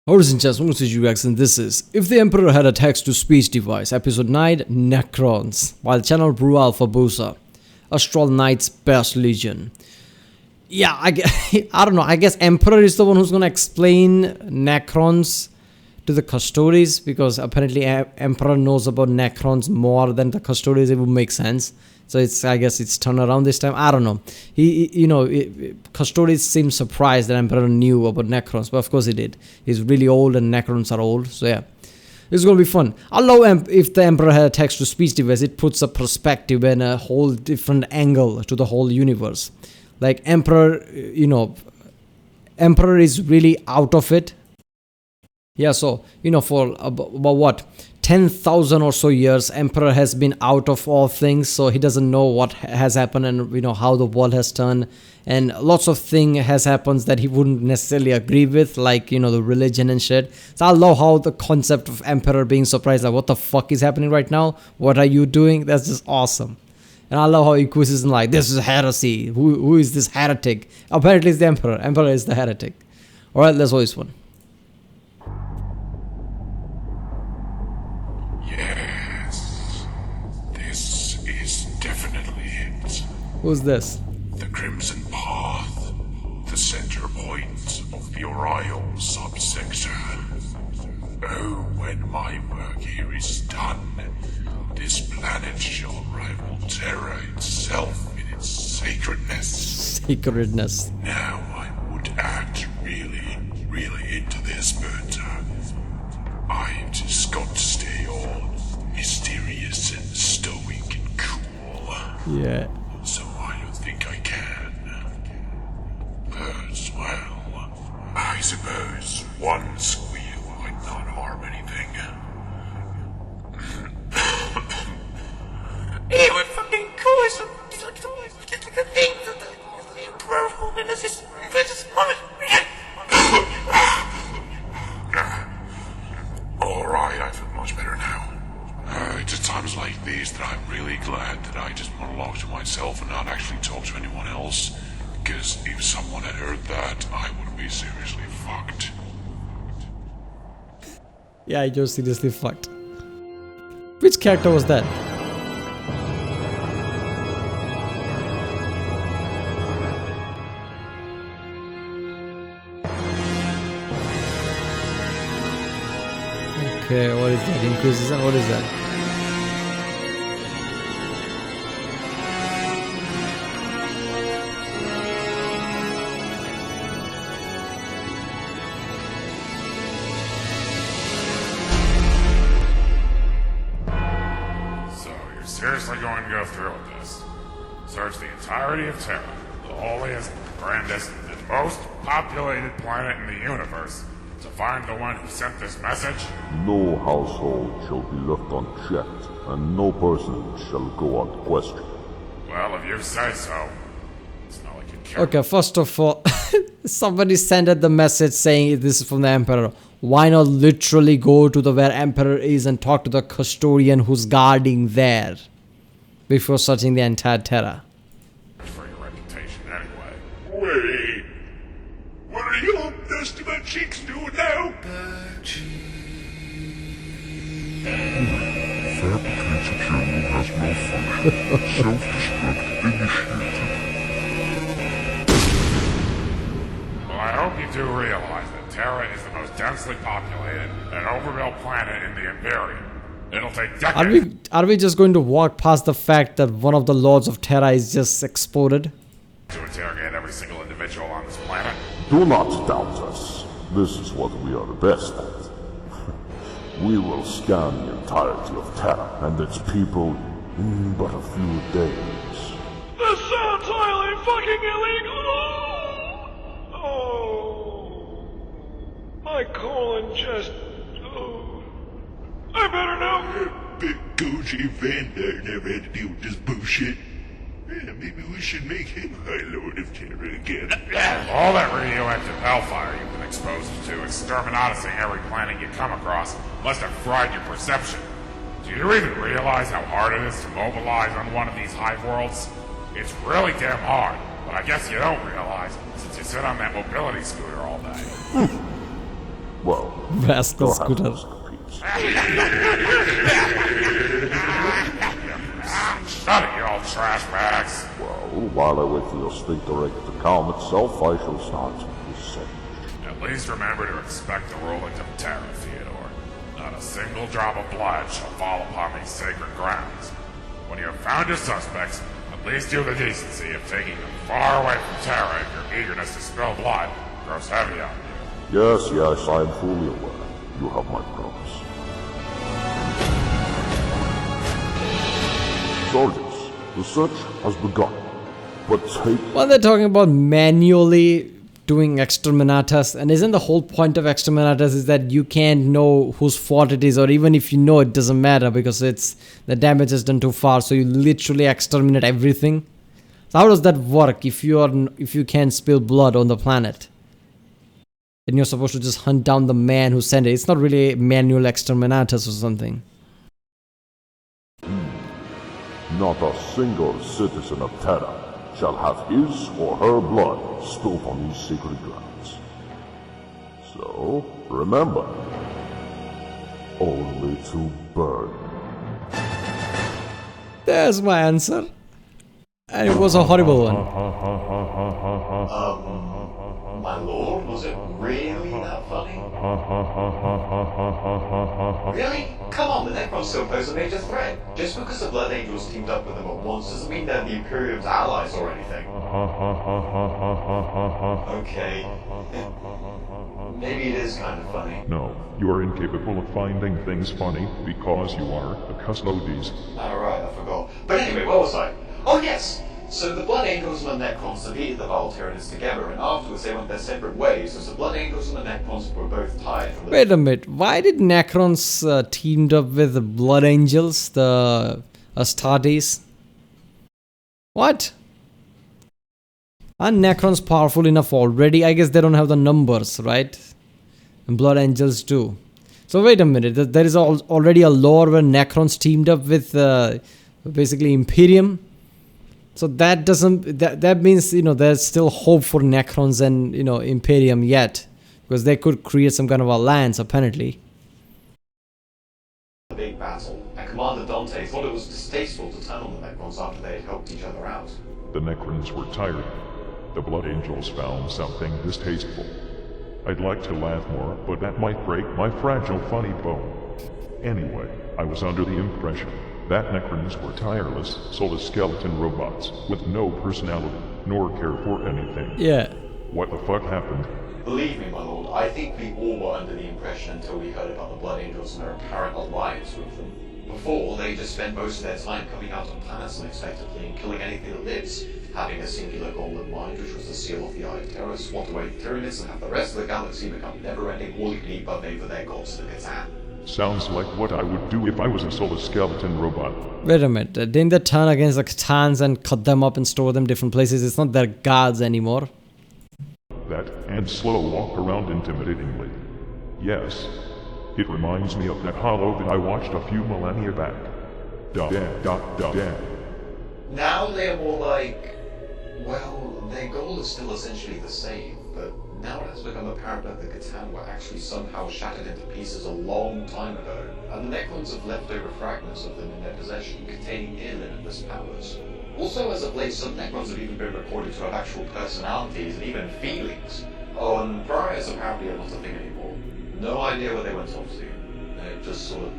Ladies and gentlemen, this is UX and this is If the Emperor Had a Text-to-Speech Device, Episode 9, Necrons, while Channel Brew Alpha Busa, Astral Knight's Best Legion. Yeah, I don't know, I guess Emperor is the one who's gonna explain Necrons to the Custodes, because apparently Emperor knows about Necrons more than the Custodes. It would make sense. So I guess it's turned around this time. I don't know. Custodes seemed surprised that Emperor knew about Necrons, but of course he did. He's really old and Necrons are old, so yeah. It's gonna be fun. I love if the Emperor had a text-to-speech device. It puts a perspective and a whole different angle to the whole universe. Like Emperor, Emperor is really out of it. Yeah, so, for about what? 10,000 or so years, Emperor has been out of all things, so he doesn't know what has happened and how the world has turned, and lots of things has happened that he wouldn't necessarily agree with, like the religion and shit. So I love how the concept of Emperor being surprised, like, what the fuck is happening right now? What are you doing? That's just awesome. And I love how Inquisition like, this is heresy. Who is this heretic? Apparently it's the Emperor. Emperor is the heretic. Alright, let's watch this one. Who's this? The Crimson Path, the center point of the Oriel subsector. Oh, when my work here is done, this planet shall rival Terra itself in its sacredness. Sacredness. Now I would act really into this, but I've just got to stay all mysterious and stoic and cool. Yeah. So I don't think I can. But, well, I suppose one squeal might not harm anything. We're fucking cool. It's like the thing that the Alright, I feel much better now. It's at times like these that I'm really glad that I just monologue to myself and not actually talk to anyone else. Because if someone had heard that, I would be seriously fucked. Yeah, you're seriously fucked. Which character was that? Okay, what is that? Inquisition? What is that? So, you're seriously going to go through with this? Search the entirety of Terra, the holiest, grandest, and most populated planet in the universe, to find the one who sent this message? No household shall be left unchecked, and no person shall go unquestioned. Well, if you say so. It's not like you care. Okay, first of all, somebody sent out the message saying this is from the Emperor. Why not literally go to the where Emperor is and talk to the custodian who's guarding there before searching the entire Terra? For your reputation, anyway. Wait, what are your Testament cheeks doing now? Fabricated hero has malfunctioned. Self-destruct initiated. Well, I hope you do realize that Terra is the most densely populated and overbuilt planet in the Imperium. It'll take decades. Are we just going to walk past the fact that one of the lords of Terra is just exploded? To interrogate every single individual on this planet. Do not doubt us. This is what we are the best at. We will scan the entirety of Terra and its people in but a few days. This sounds highly fucking illegal! Oh. My colon just... Oh. I better know. Big Goji Vanda never had to deal with this bullshit. Yeah, maybe we should make him High Lord of Terra again. All that radioactive hellfire you've been exposed to, exterminatusing every planet you come across, must have fried your perception. Do you even realize how hard it is to mobilize on one of these hive worlds? It's really damn hard, but I guess you don't realize since you sit on that mobility scooter all day. Well, Rascal go have Scooter. Mr. Peeps. Shut it, you old trash bags! Well, while I wait for your sphincter to calm itself, I shall start this sentence. At least remember to expect the rulings of Terra, Theodore. Not a single drop of blood shall fall upon these sacred grounds. When you have found your suspects, at least you have the decency of taking them far away from Terra if your eagerness to spill blood grows heavy on you. Yes, I am fully aware. You have my promise. Soldiers, the search has begun. But take... Well, they're talking about manually doing Exterminatus, and isn't the whole point of Exterminatus is that you can't know whose fault it is, or even if you know, it doesn't matter because it's the damage is done too far, so you literally exterminate everything. So how does that work if you can't spill blood on the planet? Then you're supposed to just hunt down the man who sent it. It's not really manual Exterminatus or something. Not a single citizen of Terra shall have his or her blood spilled on these sacred grounds. So, remember, only to burn. There's my answer. And it was a horrible one. My lord, was it really that funny? Really? Come on, the Necrons still pose a major threat. Just because the Blood Angels teamed up with them at once doesn't mean they're the Imperium's allies or anything. Okay. Maybe it is kind of funny. No, you are incapable of finding things funny because you are a Custodes. Alright, I forgot. But anyway, where was I? Oh yes! So the Blood Angels and the Necrons defeated the Voltarians together, and afterwards they went their separate ways, as the Blood Angels and the Necrons were both tied from the... Wait a minute. Why did Necrons teamed up with the Blood Angels, the Astartes? What? Are Necrons powerful enough already? I guess they don't have the numbers, right? And Blood Angels do. So wait a minute. There is already a lore where Necrons teamed up with basically Imperium. So that doesn't, that means, there's still hope for Necrons and, Imperium yet. Because they could create some kind of alliance, apparently. The big battle, and Commander Dante thought it was distasteful to turn on the Necrons after they had helped each other out. The Necrons were tired. The Blood Angels found something distasteful. I'd like to laugh more, but that might break my fragile funny bone. Anyway, I was under the impression that Necrons were tireless, soulless skeleton robots with no personality, nor care for anything. Yeah. What the fuck happened? Believe me, my lord, I think we all were under the impression until we heard about the Blood Angels and their apparent alliance with them. Before, they just spent most of their time coming out on planets unexpectedly and killing anything that lives, having a singular goal in mind, which was to seal off the Eye of Terror, swat away the Tyranids, and have the rest of the galaxy become never-ending all-you-can-eat buffet for their gods to Catan. Sounds like what I would do if I was a soulless skeleton robot. Wait a minute. Didn't they turn against the Catans and cut them up and store them different places? It's not their gods anymore. That and slow walk around intimidatingly. Yes. It reminds me of that hollow that I watched a few millennia back. Damn. Now they're more like... well, their goal is still essentially the same, but now it has become apparent that the Catan were actually somehow shattered into pieces a long time ago, and the Necrons have leftover fragments of them in their possession containing near limitless powers. Also, as of late, some Necrons have even been reported to have actual personalities and even feelings. Oh, and Briars apparently are not a thing anymore. No idea where they went off to. It just sort of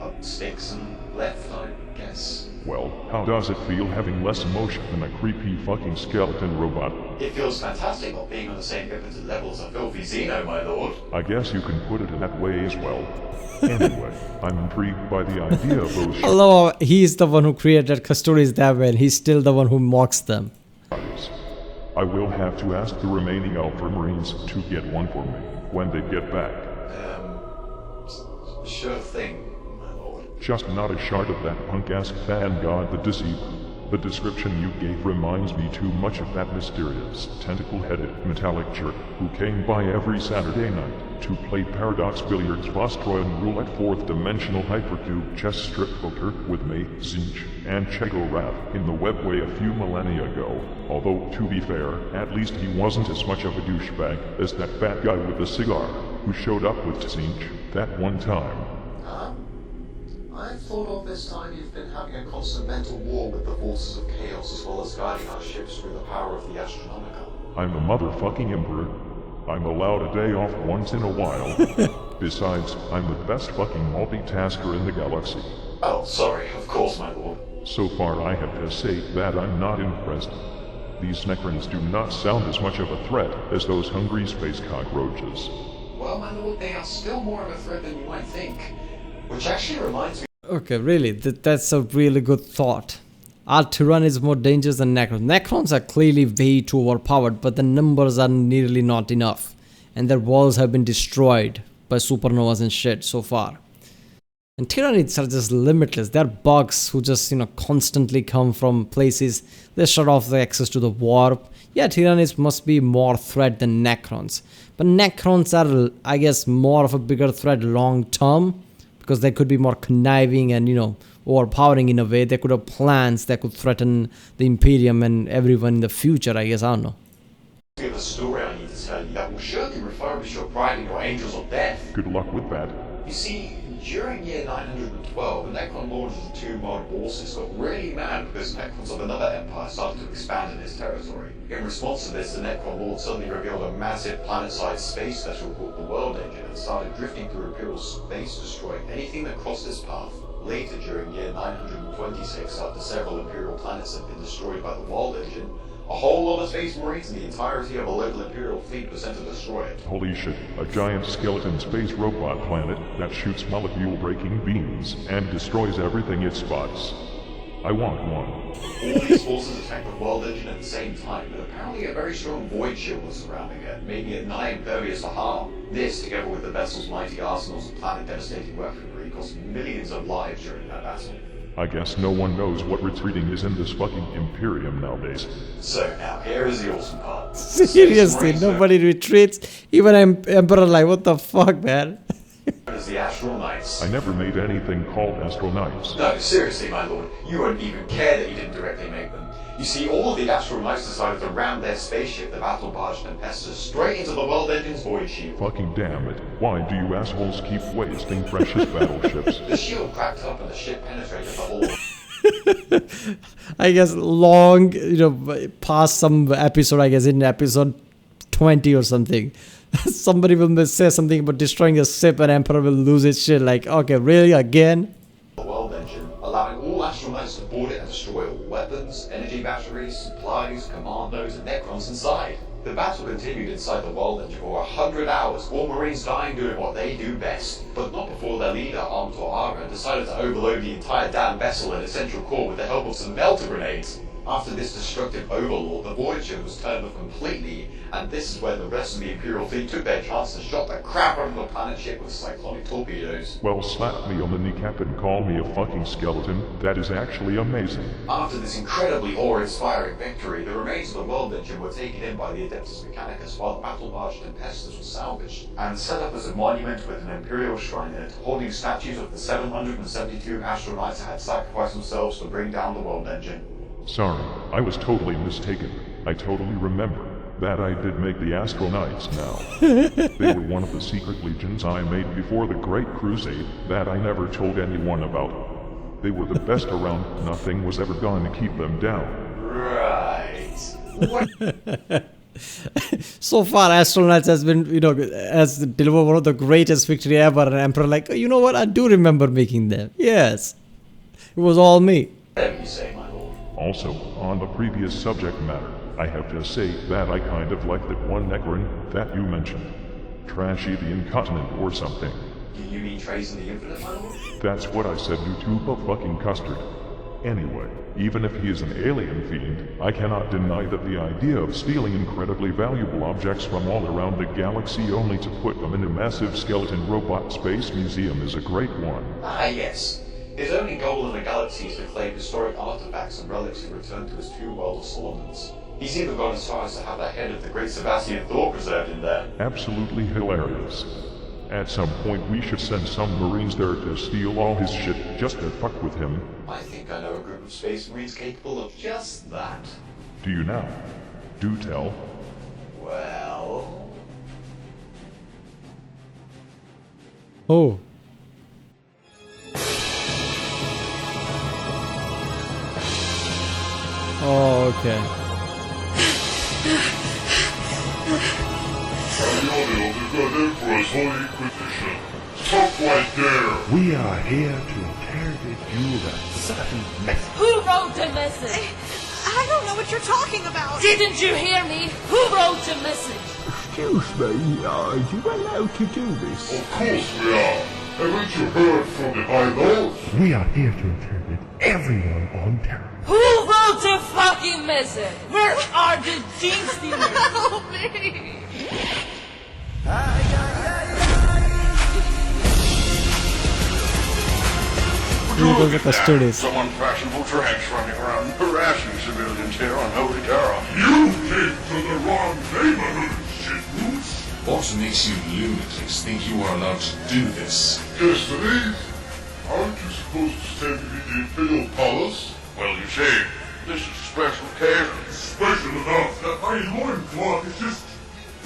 up sticks and left, I guess. Well, how does it feel having less emotion than a creepy fucking skeleton robot? It feels fantastic not being on the same limited level as a filthy Xeno, my lord. I guess you can put it in that way as well. Anyway, I'm intrigued by the idea of those Although he's the one who created Custodes that way, and he's still the one who mocks them. shadows. I will have to ask the remaining Alpha Marines to get one for me when they get back. Sure thing, my lord. Just not a shard of that punk-ass fan god the Deceiver. The description you gave reminds me too much of that mysterious, tentacle-headed, metallic jerk who came by every Saturday night to play Paradox Billiards, Vostroyan Roulette, fourth-dimensional hypercube chess strip poker with me, Zinch, and Chego Rap in the webway a few millennia ago. Although, to be fair, at least he wasn't as much of a douchebag as that fat guy with the cigar, who showed up with Tzeentch that one time. I thought all this time you've been having a constant mental war with the forces of chaos as well as guiding our ships through the power of the Astronomica. I'm the motherfucking Emperor. I'm allowed a day off once in a while. Besides, I'm the best fucking multitasker in the galaxy. Oh, sorry, of course, my lord. So far I have to say that I'm not impressed. These Necrons do not sound as much of a threat as those hungry space cockroaches. Well, my lord, they are still more of a threat than you might think. Which actually reminds me... Okay, really, that's a really good thought. Our Tyrann is more dangerous than Necrons. Necrons are clearly way too overpowered, but the numbers are nearly not enough. And their worlds have been destroyed by supernovas and shit so far. And Tyrannids are just limitless. They're bugs who just, constantly come from places. They shut off the access to the warp. Yeah, Tyrannids must be more threat than Necrons. But Necrons are, I guess, more of a bigger threat long term. Because they could be more conniving and, overpowering in a way. They could have plans that could threaten the Imperium and everyone in the future, I guess. I don't know. I have a story I need to tell you that will surely refurbish your pride in your angels of death. Good luck with that. You see, during year 912, the Necron lords of the two world bosses got really mad because Necrons of another empire started to expand in his territory. In response to this, the Necron lord suddenly revealed a massive planet-sized space vessel called the World Engine and started drifting through Imperial space, destroying anything that crossed its path. Later, during year 926, after several Imperial planets had been destroyed by the World Engine, a whole lot of space marines and the entirety of a local Imperial fleet was sent to destroy it. Holy shit, a giant skeleton space robot planet that shoots molecule-breaking beams and destroys everything it spots. I want one. All these forces attacked the World Engine at the same time, but apparently a very strong void shield was surrounding it, making it nigh impervious to harm. This, together with the vessel's mighty arsenals of planet-devastating weaponry, cost millions of lives during that battle. I guess no one knows what retreating is in this fucking Imperium nowadays. So now, here is the awesome part. Seriously, nobody retreats. Even Emperor like, what the fuck, man? As the Astral Knights. I never made anything called Astral Knights. No, seriously, my lord. You wouldn't even care that you didn't directly make them. You see, all of the Astral Knights decided to ram their spaceship, the Battle Barge Tempestus, straight into the World Engine's void shield. Fucking damn it. Why do you assholes keep wasting precious battleships? The shield cracked up and the ship penetrated the hull. I guess long, past some episode, I guess in episode 20 or something. Somebody will say something about destroying a ship and Emperor will lose his shit. Like, okay, really? Again? The World Engine, allowing all Astral Knights to board it and destroy all weapons, energy batteries, supplies, commandos, and Necrons inside. The battle continued inside the World Engine for 100 hours, all Marines dying doing what they do best. But not before their leader, Armtor Ara, decided to overload the entire damn vessel and its central core with the help of some melter grenades. After this destructive overlord, the void shield was turned off completely, and this is where the rest of the Imperial fleet took their chance and shot the crap out of the planet ship with cyclonic torpedoes. Well, slap me on the kneecap and call me a fucking skeleton. That is actually amazing. After this incredibly awe-inspiring victory, the remains of the World Engine were taken in by the Adeptus Mechanicus while the Battle Barge Tempestus was salvaged, and set up as a monument with an Imperial shrine in it, holding statues of the 772 Astral Knights that had sacrificed themselves to bring down the World Engine. Sorry, I was totally mistaken. I totally remember that I did make the Astral Knights now. They were one of the secret legions I made before the Great Crusade that I never told anyone about. They were the best around. Nothing was ever going to keep them down. Right. What? So far, Astral Knights has been, has delivered one of the greatest victory ever. And Emperor like, oh, you know what? I do remember making them. Yes. It was all me. Whatever you say, my lord. Also, on the previous subject matter, I have to say that I kind of like that one Necron that you mentioned. Trashy the Incontinent or something. Do you mean Trace in the Infinite, my lord? That's what I said, you tube of fucking custard. Anyway, even if he is an alien fiend, I cannot deny that the idea of stealing incredibly valuable objects from all around the galaxy only to put them in a massive skeleton robot space museum is a great one. Ah, yes. His only goal in the galaxy is to claim historic artifacts and relics and return to his true world of Solomons. He's even gone as far as to have the head of the great Sebastian Thor preserved in there. Absolutely hilarious. At some point we should send some Marines there to steal all his shit just to fuck with him. I think I know a group of space Marines capable of just that. Do you now? Do tell. Well... Oh. Oh, okay. Ioniel, the God Emperor's Holy Inquisition. Stop right there! We are here to interrogate you with a certain message. Who wrote the message? I don't know what you're talking about. Didn't you hear me? Who wrote the message? Excuse me, are you allowed to do this? Of course we are. Haven't you heard from the High Lords? We are here to interrogate everyone on Terra. Who wrote the fucking message? Where are the gene stealers? Help me! Here goes the Custodes. Some unfashionable tranks running around harassing civilians here on Holy Terra. You came to the wrong neighborhood, shitboots. What makes you lunatics think you are allowed to do this? Custodes, aren't you supposed to stand in the Imperial Palace? Well, you see, this is a special occasion. Special enough that my loincloth is just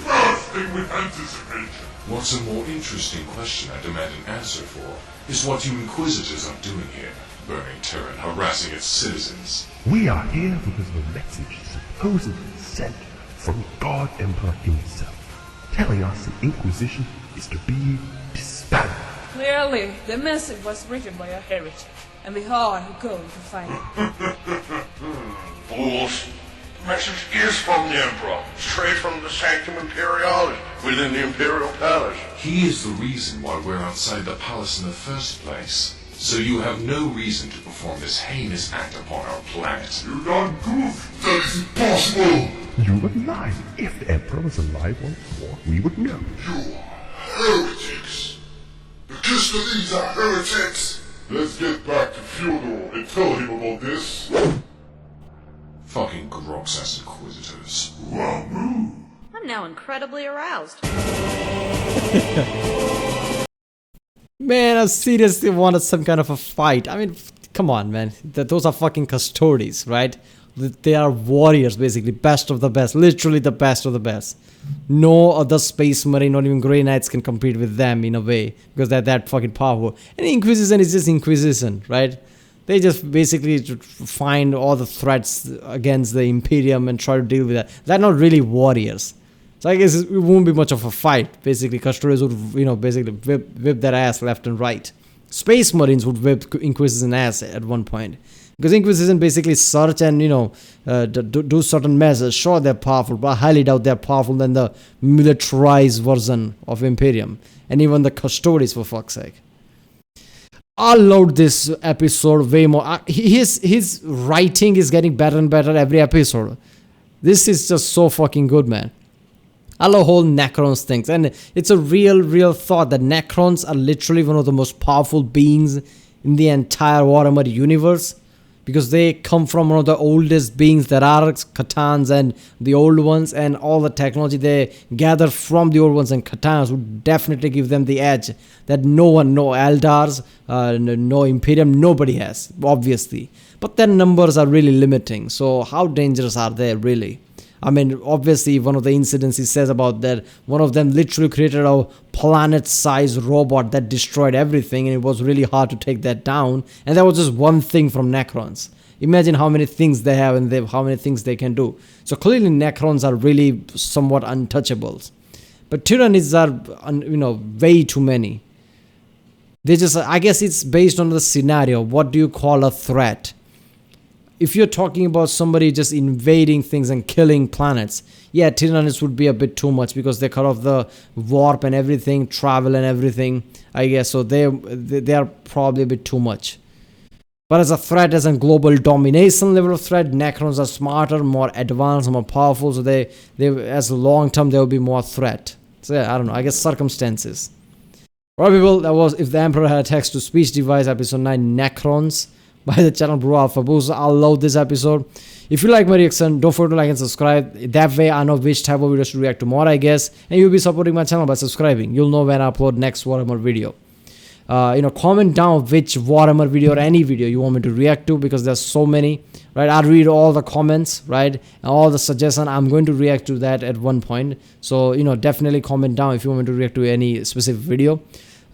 bursting with anticipation. What's a more interesting question I demand an answer for is what you Inquisitors are doing here, burning Terra and harassing its citizens. We are here because of a message supposedly sent from God Emperor himself, telling us the Inquisition is to be disbanded. Clearly, the message was written by a heretic, and we are going to find it. Fools. The message is from the Emperor, straight from the Sanctum Imperialis, within the Imperial Palace. He is the reason why we're outside the palace in the first place. So you have no reason to perform this heinous act upon our planet. You done goof. That is impossible. You would lie. If the Emperor was alive on board, we would know. You heretics. The Custodes are heretics. Let's get back to Fyodor and tell him about this. Fucking Grox-ass Inquisitors. Wamu. I'm now incredibly aroused. Man, I seriously wanted some kind of a fight. I mean, come on, man. Those are fucking Custodes, right? They are warriors, basically. Best of the best. Literally the best of the best. No other space marine, not even Grey Knights can compete with them in a way. Because they're that fucking powerful. And Inquisition is just Inquisition, right? They just basically find all the threats against the Imperium and try to deal with that. They're not really warriors. So I guess it won't be much of a fight. Basically, Custodes would, basically whip their ass left and right. Space Marines would whip Inquisition ass at one point. Because Inquisition basically search and, do certain measures. Sure, they're powerful, but I highly doubt they're powerful than the militarized version of Imperium. And even the Custodes, for fuck's sake. I love this episode way more. His writing is getting better and better every episode. This is just so fucking good, man. I love whole Necrons things. And it's a real thought that Necrons are literally one of the most powerful beings in the entire Warhammer universe. Because they come from one of the oldest beings there are, Catans and the old ones, and all the technology they gather from the old ones and Catans would definitely give them the edge that no one, no Eldars, no Imperium, nobody has, obviously. But their numbers are really limiting, so how dangerous are they really? I mean, obviously, one of the incidents he says about that, one of them literally created a planet-sized robot that destroyed everything, and it was really hard to take that down. And that was just one thing from Necrons. Imagine how many things they have and how many things they can do. So clearly, Necrons are really somewhat untouchables. But Tyranids are, way too many. They just, I guess it's based on the scenario. What do you call a threat? If you're talking about somebody just invading things and killing planets, yeah, Tyranids would be a bit too much because they cut off the warp and everything, travel and everything, I guess. So they are probably a bit too much. But as a threat, as a global domination level of threat, Necrons are smarter, more advanced, more powerful. So they as long term, there will be more threat. So yeah, I don't know. I guess circumstances. Alright, people, that was If the Emperor Had a Text-to-Speech Device, episode 9, Necrons, by the channel Bro Alpha Boost. I love this episode. If you like my reaction, don't forget to like and subscribe. That way I know which type of videos to react to more, I guess. And you'll be supporting my channel by subscribing. You'll know when I upload next Warhammer video. Comment down which Warhammer video or any video you want me to react to, because there's so many, right? I'll read all the comments, right? And all the suggestions. I'm going to react to that at one point. So, definitely comment down if you want me to react to any specific video.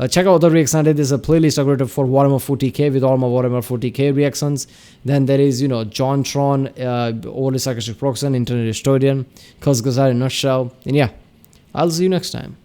Check out the reaction. There's a playlist created for Warhammer 40k with all my Warhammer 40k reactions. Then there is, John Tron, Overly Sarcastic Proxen, Internet Historian, Custodes in a nutshell. And yeah, I'll see you next time.